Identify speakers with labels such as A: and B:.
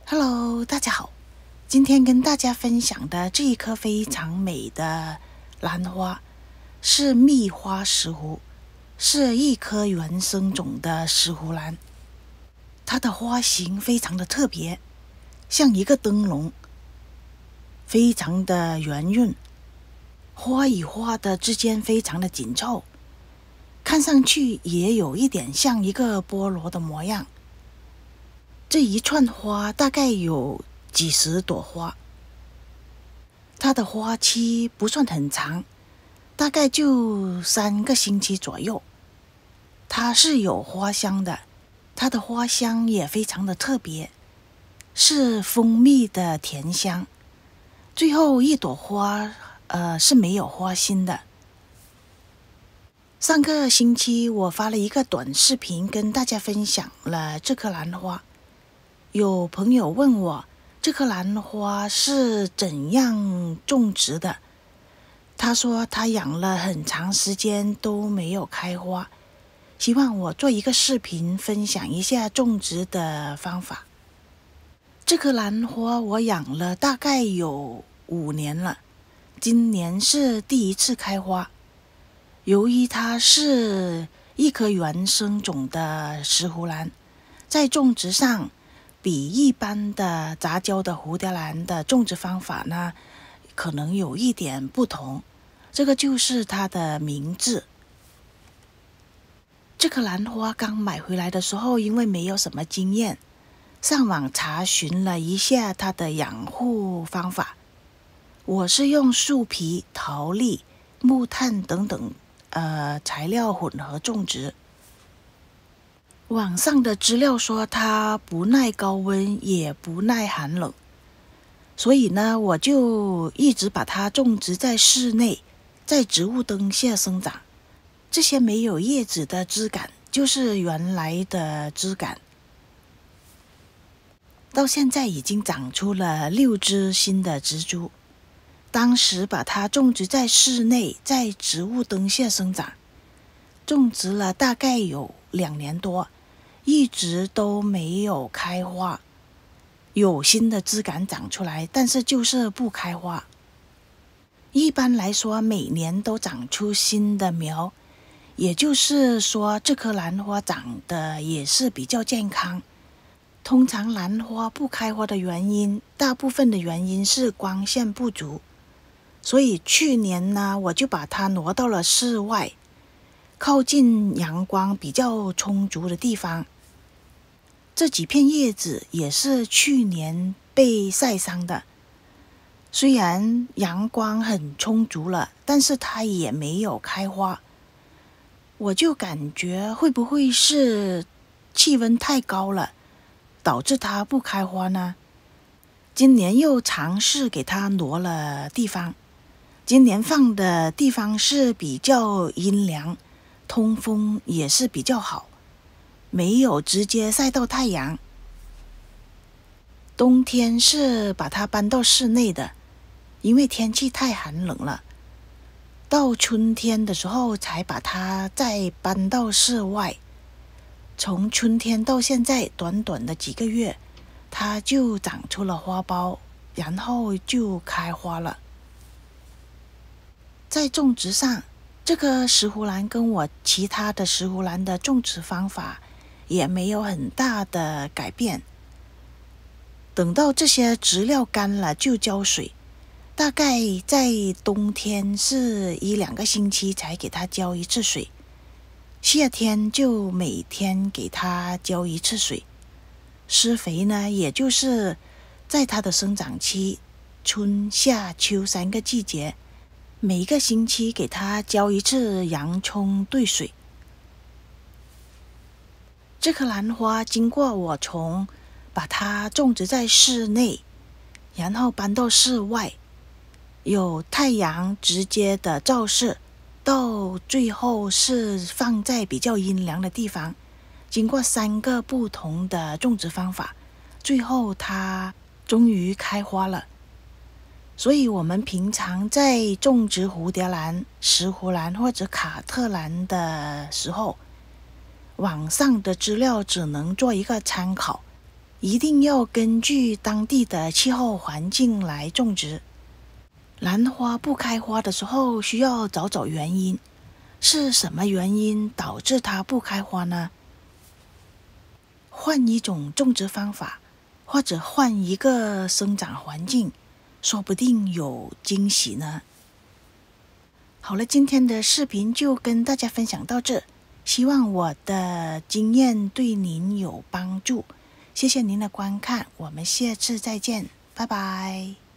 A: Hello， 大家好，今天跟大家分享的这一颗非常美的兰花是蜜花石斛，是一颗原生种的石斛兰。它的花型非常的特别，像一个灯笼，非常的圆润，花与花的之间非常的紧凑，看上去也有一点像一个菠萝的模样。这一串花大概有几十朵花，它的花期不算很长，大概就3个星期左右。它是有花香的，它的花香也非常的特别，是蜂蜜的甜香。最后一朵花是没有花心的。上个星期我发了一个短视频跟大家分享了这颗兰花，有朋友问我这颗兰花是怎样种植的，他说他养了很长时间都没有开花，希望我做一个视频分享一下种植的方法。这颗兰花我养了大概有5年了，今年是第一次开花。由于它是一颗原生种的石斛兰，在种植上比一般的杂交的蝴蝶兰的种植方法呢，可能有一点不同。这个就是它的名字。这颗兰花刚买回来的时候，因为没有什么经验，上网查询了一下它的养护方法。我是用树皮、陶粒、木炭等等材料混合种植。网上的资料说它不耐高温，也不耐寒冷，所以呢，我就一直把它种植在室内，在植物灯下生长。这些没有叶子的枝干就是原来的枝干，到现在已经长出了6只新的植株。当时把它种植在室内，在植物灯下生长，种植了大概有2年多，一直都没有开花，有新的枝干长出来，但是就是不开花。一般来说每年都长出新的苗，也就是说这颗兰花长得也是比较健康。通常兰花不开花的原因，大部分的原因是光线不足，所以去年呢，我就把它挪到了室外，靠近阳光比较充足的地方。这几片叶子也是去年被晒伤的，虽然阳光很充足了，但是它也没有开花。我就感觉会不会是气温太高了，导致它不开花呢？今年又尝试给它挪了地方，今年放的地方是比较阴凉，通风也是比较好，没有直接晒到太阳。冬天是把它搬到室内的，因为天气太寒冷了。到春天的时候才把它再搬到室外。从春天到现在短短的几个月，它就长出了花苞，然后就开花了。在种植上，这个石斛兰跟我其他的石斛兰的种植方法也没有很大的改变。等到这些植料干了就浇水，大概在冬天是1-2个星期才给它浇一次水，夏天就每天给它浇一次水。施肥呢，也就是在它的生长期，春夏秋3个季节，每个星期给它浇一次洋葱兑水。这颗兰花经过我从把它种植在室内，然后搬到室外，有太阳直接的照射，到最后是放在比较阴凉的地方，经过3个不同的种植方法，最后它终于开花了。所以我们平常在种植蝴蝶兰、石斛兰或者卡特兰的时候，网上的资料只能做一个参考，一定要根据当地的气候环境来种植。兰花不开花的时候，需要找找原因，是什么原因导致它不开花呢？换一种种植方法，或者换一个生长环境，说不定有惊喜呢。好了，今天的视频就跟大家分享到这，希望我的经验对您有帮助。谢谢您的观看，我们下次再见，拜拜。